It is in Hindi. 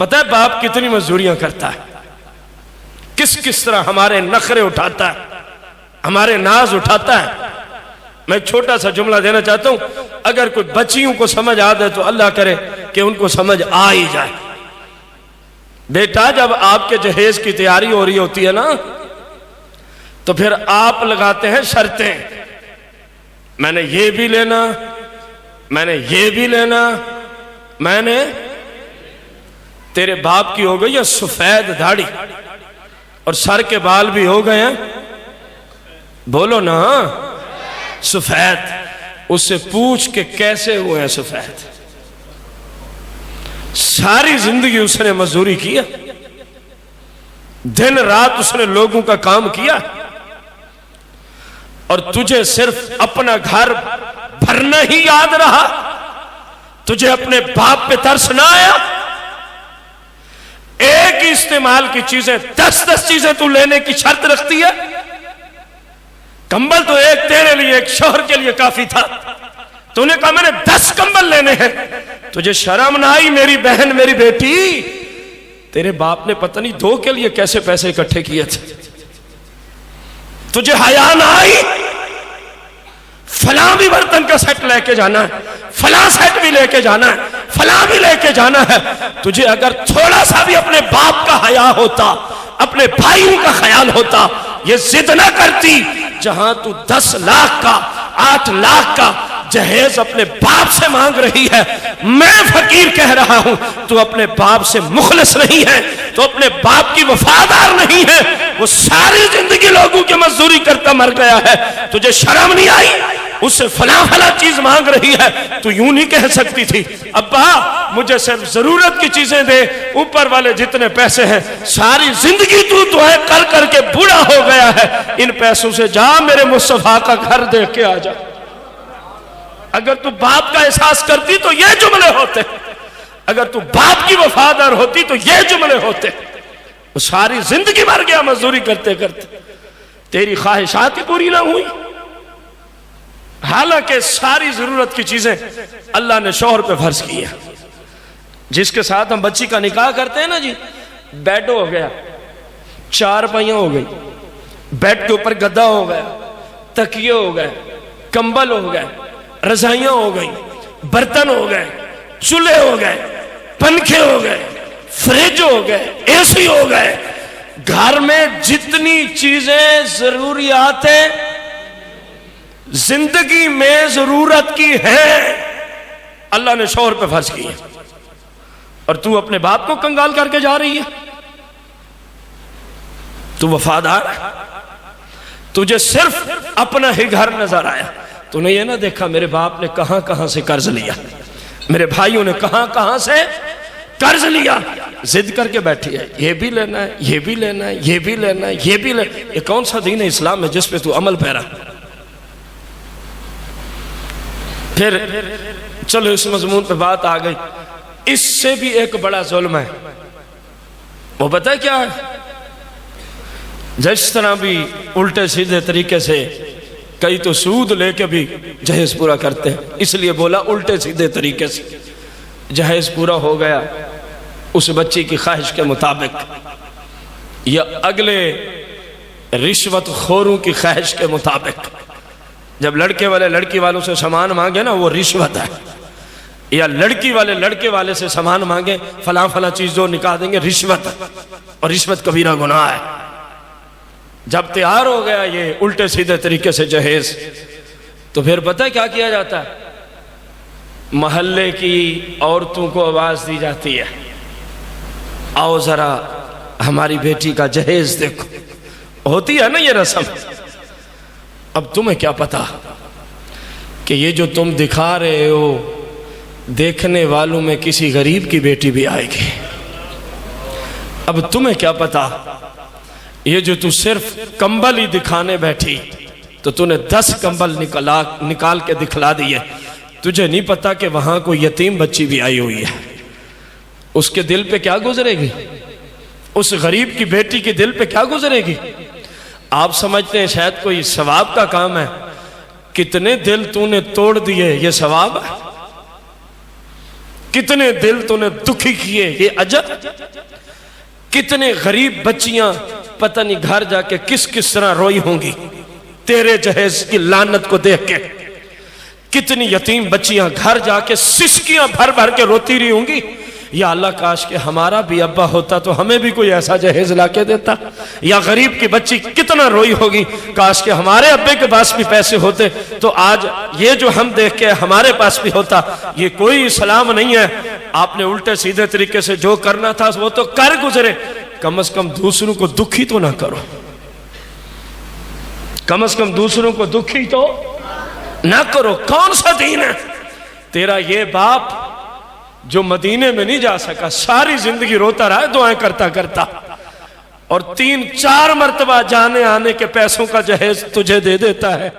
पता है बाप कितनी मजदूरियां करता है, किस किस तरह हमारे नखरे उठाता है, हमारे नाज उठाता है। मैं एक छोटा सा जुमला देना चाहता हूं, अगर कोई बच्चियों को समझ आ जाए तो अल्लाह करे कि उनको समझ आ ही जाए। बेटा जब आपके जहेज की तैयारी हो रही होती है ना, तो फिर आप लगाते हैं शर्तें, मैंने ये भी लेना, मैंने ये भी लेना, मैंने तेरे बाप की हो गई है सफेद दाढ़ी और सर के बाल भी हो गए हैं, बोलो ना सफेद। उससे पूछ के कैसे हुए हैं सफेद। सारी जिंदगी उसने मजदूरी किया, दिन रात उसने लोगों का काम किया, और तुझे सिर्फ अपना घर भरना ही याद रहा, तुझे अपने बाप पे तरस ना आया। एक ही इस्तेमाल की चीजें 10-10 चीजें तू लेने की शर्त रखती है। कंबल तो एक तेरे लिए, एक शोहर के लिए काफी था, तूने कहा मैंने 10 कंबल लेने हैं। तुझे शर्म ना आई मेरी बहन, मेरी बेटी? तेरे बाप ने पता नहीं 2 के लिए कैसे पैसे इकट्ठे किए थे, तुझे हया ना आई? फलां भी बर्तन का सेट लेके जाना है, फलां सेट भी लेके जाना है, फलां भी लेके जाना है। तुझे अगर थोड़ा सा भी अपने बाप का हया होता, अपने भाइयों का ख्याल होता, ये जिद ना करती। जहां तू 10 लाख का 8 लाख का जहेज अपने बाप से मांग रही है, मैं फकीर कह रहा हूं, तू अपने बाप से मुखलिस नहीं है, तो अपने बाप की वफादार नहीं है। वो सारी जिंदगी लोगों की मजदूरी करता मर गया है, तुझे शर्म नहीं आई? उससे फला फला चीज मांग रही है, तू यूं नहीं कह सकती थी अब्बा मुझे सिर्फ जरूरत की चीजें दे, ऊपर वाले जितने पैसे हैं सारी जिंदगी तू दुआएं कर करके बूढ़ा हो गया है, इन पैसों से जा मेरे मुस्तफा का घर देख के आ जा। अगर तू बाप का एहसास करती तो ये जुमले होते, अगर तू बाप की वफादार होती तो ये जुमले होते। वो सारी जिंदगी मर गया मजदूरी करते करते, तेरी ख्वाहिशात ही पूरी ना हुई। हालांकि सारी जरूरत की चीजें अल्लाह ने शौहर पे फर्ज की है। जिसके साथ हम बच्ची का निकाह करते हैं ना जी, बेड हो गया, 4 पहिया हो गई, बेड के ऊपर गद्दा हो गया, तकिए हो गए, कंबल हो गए, रजाइयां हो गई, बर्तन हो गए, चूल्हे हो गए, पंखे हो गए, फ्रिज हो गए, एसी हो गए। घर में जितनी चीजें जरूरियात है जिंदगी में जरूरत की है, अल्लाह ने शौहर पे फर्ज की है, और तू अपने बाप को कंगाल करके जा रही है। तू वफादार, तुझे सिर्फ अपना ही घर नजर आया। तूने ये ना देखा मेरे बाप ने कहां कहां से कर्ज लिया, मेरे भाइयों ने कहां कहां से कर्ज लिया। जिद करके बैठी है, ये भी लेना है, ये भी लेना है, ये भी लेना है, ये भी लेना। ये कौन सा दीन है इस्लाम है जिस पे तू अमल पैरा? फिर चलो इस मजमून पे बात आ गई, इससे भी एक बड़ा जुल्म है। वो पता है क्या है? जिस तरह भी उल्टे सीधे तरीके से कई तो सूद लेके भी जहेज पूरा करते हैं, इसलिए बोला उल्टे सीधे तरीके से जहेज पूरा हो गया उस बच्ची की ख्वाहिश के मुताबिक, या अगले रिश्वत खोरों की ख्वाहिश के मुताबिक। जब लड़के वाले लड़की वालों से सामान मांगे ना, वो रिश्वत है। या लड़की वाले लड़के वाले से सामान मांगे, फला फला चीज जो निकाल देंगे, रिश्वत है, और रिश्वत कबीरा गुनाह है। जब तैयार हो गया ये उल्टे सीधे तरीके से जहेज, तो फिर पता है क्या किया जाता है? मोहल्ले की औरतों को आवाज दी जाती है, आओ जरा हमारी बेटी का जहेज देखो। होती है ना ये रस्म। अब तुम्हें क्या पता कि ये जो तुम दिखा रहे हो, देखने वालों में किसी गरीब की बेटी भी आएगी। अब तुम्हें क्या पता, ये जो तू सिर्फ कंबल ही दिखाने बैठी, तो तूने 10 कंबल निकाल के दिखला दिए। तुझे नहीं पता कि वहां कोई यतीम बच्ची भी आई हुई है, उसके दिल पे क्या गुजरेगी, उस गरीब की बेटी के दिल पे क्या गुजरेगी। आप समझते हैं शायद कोई सवाब का काम है, कितने दिल तूने तोड़ दिए, ये सवाब है। कितने दिल तूने दुखी किए, ये अजब। कितने गरीब बच्चियां पता नहीं घर जाके किस किस तरह रोई होंगी तेरे जहेज की लानत को देख के। कितनी यतीम बच्चियां घर जाके सिसकियां भर भर के रोती रही होंगी, या अल्लाह काश के हमारा भी अब्बा होता तो हमें भी कोई ऐसा जहेज ला के देता। या गरीब की बच्ची कितना रोई होगी, काश के हमारे अब्बे के पास भी पैसे होते तो आज ये जो हम देख के हमारे पास भी होता। ये कोई इस्लाम नहीं है। आपने उल्टे सीधे तरीके से जो करना था वो तो कर गुजरे, कम से कम दूसरों को दुखी तो ना करो, कम से कम दूसरों को दुखी तो ना करो। कौन सा दीन है तेरा? ये बाप जो मदीने में नहीं जा सका, सारी जिंदगी रोता रहा है दुआएं करता करता, और 3-4 मरतबा जाने आने के पैसों का जहेज तुझे दे देता है।